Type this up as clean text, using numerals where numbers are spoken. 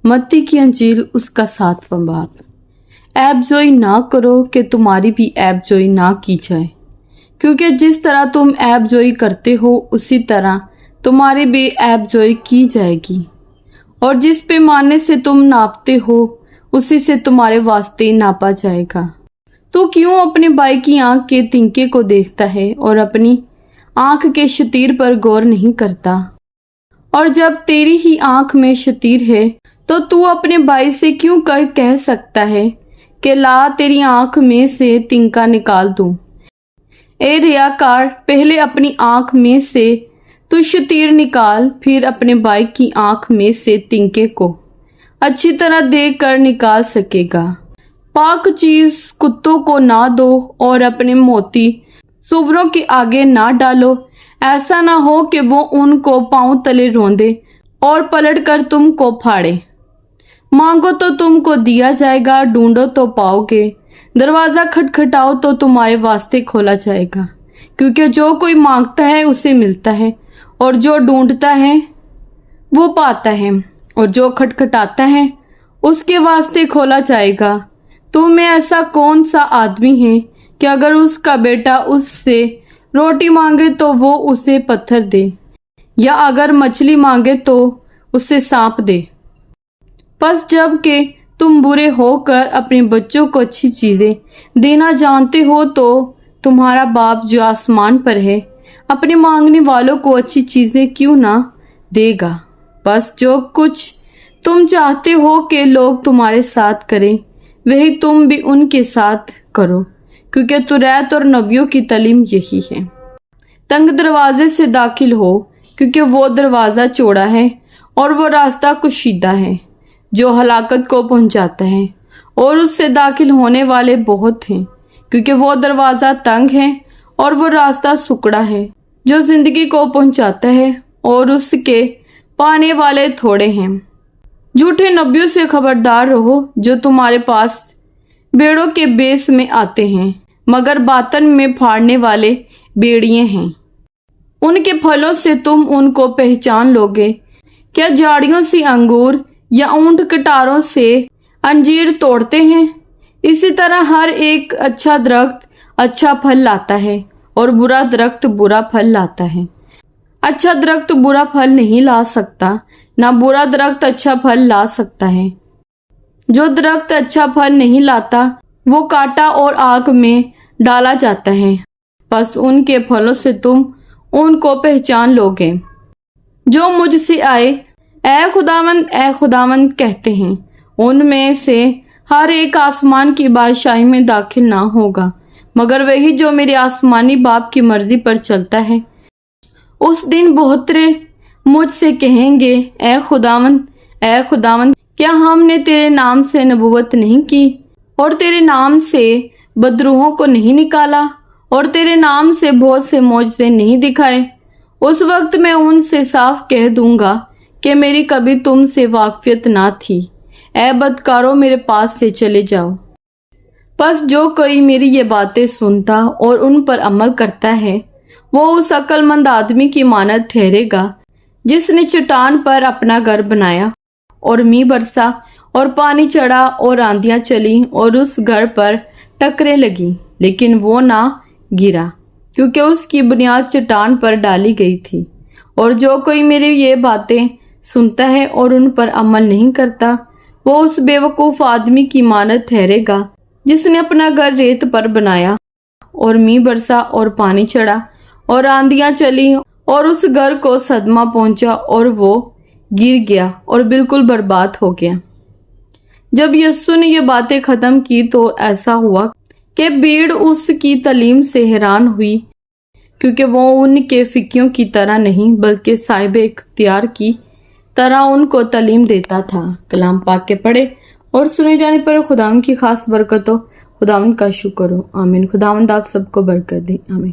मत्ती की अंजील उसका 7वां बाब। ऐबजोई ना करो कि तुम्हारी भी ऐबजोई ना की जाए, क्योंकि जिस तरह तुम ऐबजोई करते हो उसी तरह तुम्हारी भी ऐबजोई की जाएगी, और जिस पैमाने से तुम नापते हो उसी से तुम्हारे वास्ते नापा जाएगा। तो क्यों अपने भाई की आंख के तिनके को देखता है और अपनी आंख के शतीर पर गौर नहीं करता? और जब तेरी ही आंख में शतीर है तो तू अपने भाई से क्यों कर कह सकता है कि ला तेरी आंख में से तिनका निकाल दूं? ए रियाकार, पहले अपनी आंख में से तू शतीर निकाल, फिर अपने भाई की आंख में से तिनके को अच्छी तरह देख कर निकाल सकेगा। पाक चीज कुत्तों को ना दो और अपने मोती सुअरों के आगे ना डालो, ऐसा ना हो कि वो उनको पांव तले रौंदे और पलट कर तुमको फाड़े। मांगो तो तुमको दिया जाएगा, ढूंढो तो पाओगे, दरवाजा खटखटाओ तो तुम्हारे वास्ते खोला जाएगा। क्योंकि जो कोई मांगता है उसे मिलता है, और जो ढूंढता है वो पाता है, और जो खटखटाता है उसके वास्ते खोला जाएगा। तुम में ऐसा कौन सा आदमी है कि अगर उसका बेटा उससे रोटी मांगे तो वो उसे पत्थर दे, या अगर मछली मांगे तो उसे सांप दे? बस जब कि तुम बुरे होकर अपने बच्चों को अच्छी चीजें देना जानते हो, तो तुम्हारा बाप जो आसमान पर है अपने मांगने वालों को अच्छी चीजें क्यों ना देगा। बस जो कुछ तुम चाहते हो कि लोग तुम्हारे साथ करें, वही तुम भी उनके साथ करो, क्योंकि तुरैत और नबियों की तालीम यही है। तंग दरवाजे से दाखिल हो, क्योंकि वो दरवाजा चौड़ा है और वो रास्ता कुशीदा है जो हलाकत को पहुंचाता है, और उससे दाखिल होने वाले बहुत हैं। क्योंकि वो दरवाजा तंग है और वो रास्ता सुकड़ा है जो जिंदगी को पहुंचाता है, और उसके पाने वाले थोड़े हैं। झूठे नबियों से खबरदार रहो, जो तुम्हारे पास बेड़ों के बेस में आते हैं, मगर बातन में फाड़ने वाले बेड़िए हैं। उनके फलों से तुम उनको पहचान लोगे। क्या झाड़ियों से अंगूर या ऊंट कटारों से अंजीर तोड़ते हैं? इसी तरह हर एक अच्छा दरख्त अच्छा फल लाता है, और बुरा दरख्त बुरा फल लाता है। अच्छा दरख्त बुरा फल नहीं ला सकता, ना बुरा दरख्त अच्छा फल ला सकता है। जो दरख्त अच्छा फल नहीं लाता वो काटा और आग में डाला जाता है। बस उनके फलों से तुम उनको पहचान लोगे। जो मुझसे आए ऐ खुदावंद कहते हैं, उनमें से हर एक आसमान की बादशाही में दाखिल ना होगा, मगर वही जो मेरे आसमानी बाप की मर्जी पर चलता है। उस दिन बहुतरे मुझसे कहेंगे, ऐ खुदावंद क्या हमने तेरे नाम से नबूवत नहीं की, और तेरे नाम से बदरूहों को नहीं निकाला, और तेरे नाम से बहुत से मौजज़े नहीं दिखाए? उस वक्त मैं उनसे साफ कह दूंगा कि मेरी कभी तुमसे वाकफियत ना थी। ऐ बदकारों, मेरे पास से चले जाओ। बस जो कोई मेरी ये बातें सुनता और उन पर अमल करता है, वो उस अक्लमंद आदमी की मानद ठहरेगा जिसने चट्टान पर अपना घर बनाया, और मींह बरसा और पानी चढ़ा और आंधियां चली और उस घर पर टकरे लगी, लेकिन वो ना गिरा, क्योंकि उसकी बुनियाद चट्टान पर डाली गई थी। और जो कोई मेरी ये बातें सुनता है और उन पर अमल नहीं करता, वो उस बेवकूफ आदमी की मानद ठहरेगा जिसने अपना घर रेत पर बनाया, और मींह बरसा और पानी चढ़ा और आंधियां चली और उस घर को सदमा पहुंचा, और वो गिर गया और बिल्कुल बर्बाद हो गया। जब यीशु ने ये बातें खत्म की तो ऐसा हुआ कि भीड़ उसकी तालीम से हैरान हुई, क्योंकि वो उनके फिकियों की तरह नहीं बल्कि साहिब इख्तियार की तरह उनको तालीम देता था। कलाम पाक के पढ़े और सुने जाने पर खुदावंद की खास बरकत हो। खुदावंद का शुक्र हो। आमीन। खुदावंद आप सबको बरकत दे। आमीन।